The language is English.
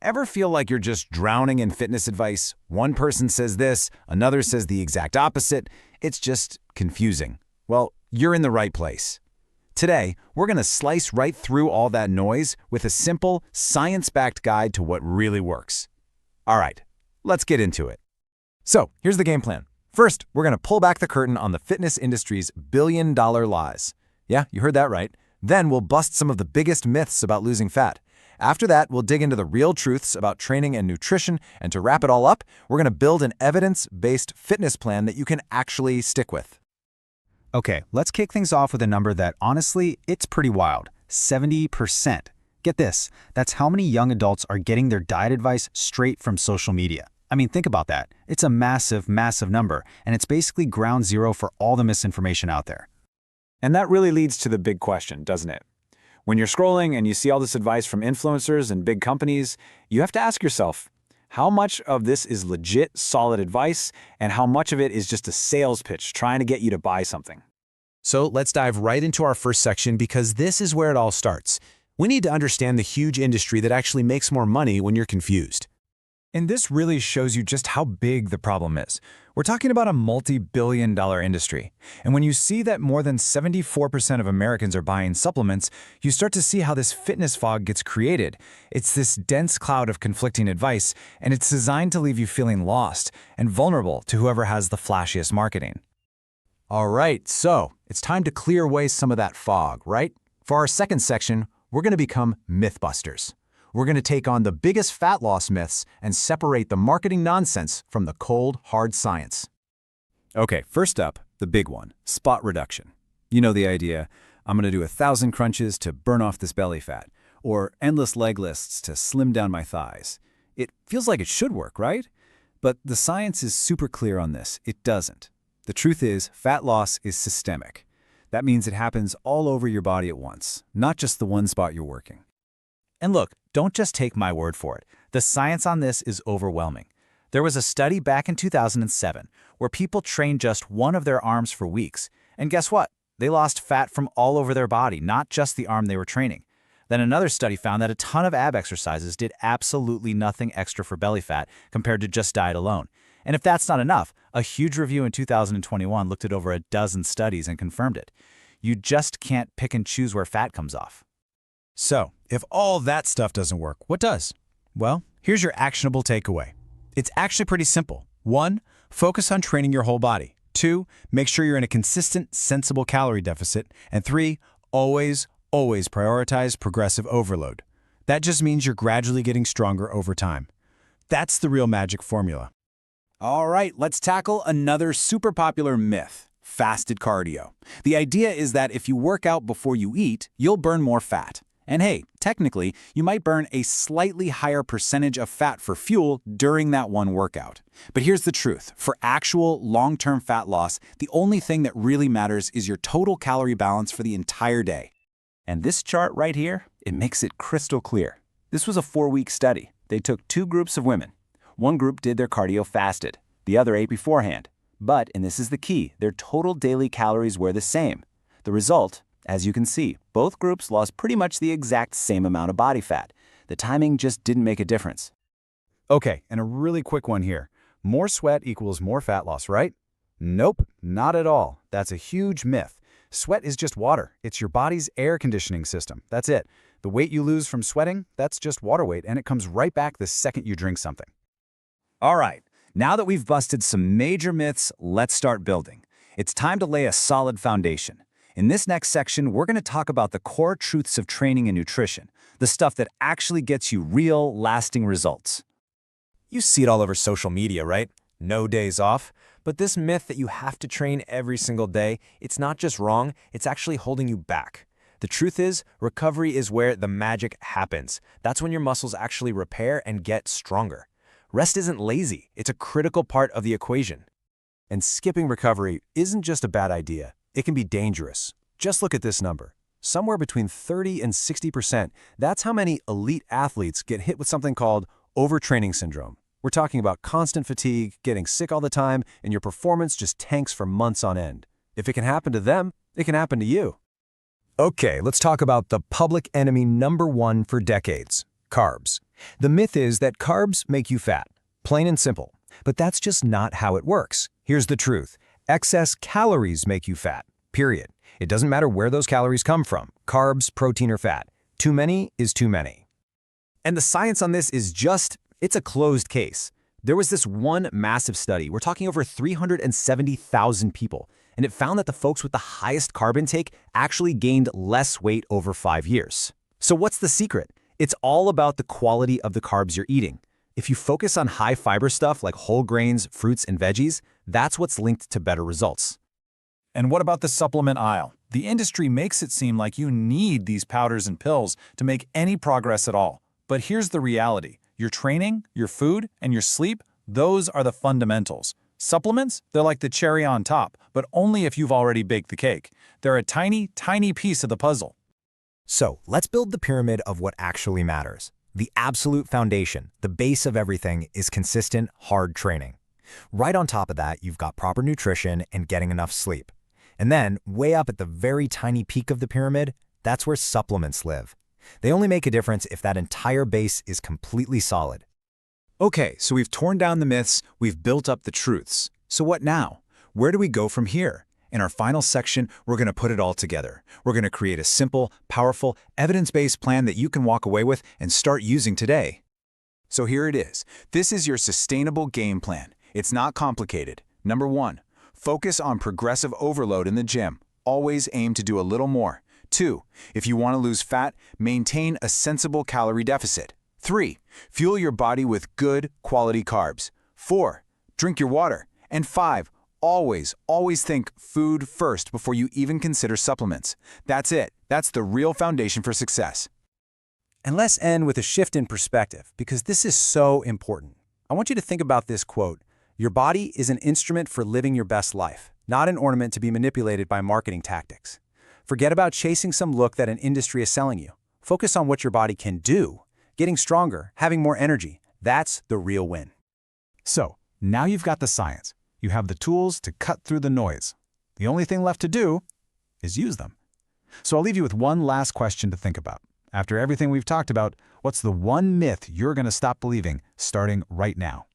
Ever feel like you're just drowning in fitness advice? One person says this, another says the exact opposite. It's just confusing. Well, you're in the right place. Today, we're going to slice right through all that noise with a simple, science-backed guide to what really works. All right, let's get into it. So, here's the game plan. First, we're going to pull back the curtain on the fitness industry's billion-dollar lies. Yeah, you heard that right. Then we'll bust some of the biggest myths about losing fat. After that, we'll dig into the real truths about training and nutrition, and to wrap it all up, we're going to build an evidence-based fitness plan that you can actually stick with. Okay, let's kick things off with a number that, honestly, it's pretty wild. 70%. Get this, that's how many young adults are getting their diet advice straight from social media. I mean, think about that. It's a massive, massive number, and it's basically ground zero for all the misinformation out there. And that really leads to the big question, doesn't it? When you're scrolling and you see all this advice from influencers and big companies, you have to ask yourself, how much of this is legit, solid advice, and how much of it is just a sales pitch trying to get you to buy something? So let's dive right into our first section because this is where it all starts. We need to understand the huge industry that actually makes more money when you're confused. And this really shows you just how big the problem is. We're talking about a multi-billion-dollar industry. And when you see that more than 74% of Americans are buying supplements, you start to see how this fitness fog gets created. It's this dense cloud of conflicting advice, and it's designed to leave you feeling lost and vulnerable to whoever has the flashiest marketing. All right, so it's time to clear away some of that fog, right? For our second section, we're going to become mythbusters. We're going to take on the biggest fat loss myths and separate the marketing nonsense from the cold, hard science. Okay, first up, the big one, spot reduction. You know the idea, I'm going to do 1,000 crunches to burn off this belly fat, or endless leg lists to slim down my thighs. It feels like it should work, right? But the science is super clear on this. It doesn't. The truth is, fat loss is systemic. That means it happens all over your body at once, not just the one spot you're working. And look, don't just take my word for it. The science on this is overwhelming. There was a study back in 2007 where people trained just one of their arms for weeks. And guess what? They lost fat from all over their body, not just the arm they were training. Then another study found that a ton of ab exercises did absolutely nothing extra for belly fat compared to just diet alone. And if that's not enough, a huge review in 2021 looked at over a dozen studies and confirmed it. You just can't pick and choose where fat comes off. So, if all that stuff doesn't work, what does? Well, here's your actionable takeaway. It's actually pretty simple. 1, focus on training your whole body. 2, make sure you're in a consistent, sensible calorie deficit. And 3, always prioritize progressive overload. That just means you're gradually getting stronger over time. That's the real magic formula. All right, let's tackle another super popular myth, fasted cardio. The idea is that if you work out before you eat, you'll burn more fat. And hey, technically, you might burn a slightly higher percentage of fat for fuel during that one workout. But here's the truth. For actual long-term fat loss, the only thing that really matters is your total calorie balance for the entire day. And this chart right here, it makes it crystal clear. This was a 4-week study. They took 2 groups of women. One group did their cardio fasted. The other ate beforehand. But, and this is the key, their total daily calories were the same. The result, as you can see, both groups lost pretty much the exact same amount of body fat. The timing just didn't make a difference. Okay, and a really quick one here. More sweat equals more fat loss, right? Nope, not at all. That's a huge myth. Sweat is just water. It's your body's air conditioning system. That's it. The weight you lose from sweating, that's just water weight, and it comes right back the second you drink something. All right, now that we've busted some major myths, let's start building. It's time to lay a solid foundation. In this next section, we're going to talk about the core truths of training and nutrition, the stuff that actually gets you real, lasting results. You see it all over social media, right? No days off. But this myth that you have to train every single day, it's not just wrong, it's actually holding you back. The truth is, recovery is where the magic happens. That's when your muscles actually repair and get stronger. Rest isn't lazy, it's a critical part of the equation. And skipping recovery isn't just a bad idea, it can be dangerous. Just look at this number. Somewhere between 30 and 60%, that's how many elite athletes get hit with something called overtraining syndrome. We're talking about constant fatigue, getting sick all the time, and your performance just tanks for months on end. If it can happen to them, it can happen to you. Okay, let's talk about the public enemy number 1 for decades, carbs. The myth is that carbs make you fat. Plain and simple. But that's just not how it works. Here's the truth. Excess calories make you fat. Period. It doesn't matter where those calories come from. Carbs, protein, or fat. Too many is too many. And the science on this is it's a closed case. There was this one massive study, we're talking over 370,000 people, and it found that the folks with the highest carb intake actually gained less weight over 5 years. So what's the secret? It's all about the quality of the carbs you're eating. If you focus on high fiber stuff like whole grains, fruits, and veggies, that's what's linked to better results. And what about the supplement aisle? The industry makes it seem like you need these powders and pills to make any progress at all. But here's the reality. Your training, your food, and your sleep, those are the fundamentals. Supplements, they're like the cherry on top, but only if you've already baked the cake. They're a tiny, tiny piece of the puzzle. So let's build the pyramid of what actually matters. The absolute foundation, the base of everything, is consistent, hard training. Right on top of that, you've got proper nutrition and getting enough sleep. And then, way up at the very tiny peak of the pyramid, that's where supplements live. They only make a difference if that entire base is completely solid. Okay, so we've torn down the myths, we've built up the truths. So what now? Where do we go from here? In our final section, we're going to put it all together. We're going to create a simple, powerful, evidence-based plan that you can walk away with and start using today. So here it is. This is your sustainable game plan. It's not complicated. Number 1, focus on progressive overload in the gym. Always aim to do a little more. 2, if you want to lose fat, maintain a sensible calorie deficit. 3, fuel your body with good, quality carbs. 4, drink your water. And 5, always think food first before you even consider supplements. That's it. That's the real foundation for success. And let's end with a shift in perspective, because this is so important. I want you to think about this quote. Your body is an instrument for living your best life, not an ornament to be manipulated by marketing tactics. Forget about chasing some look that an industry is selling you. Focus on what your body can do. Getting stronger, having more energy, that's the real win. So, now you've got the science. You have the tools to cut through the noise. The only thing left to do is use them. So I'll leave you with one last question to think about. After everything we've talked about, what's the one myth you're going to stop believing starting right now?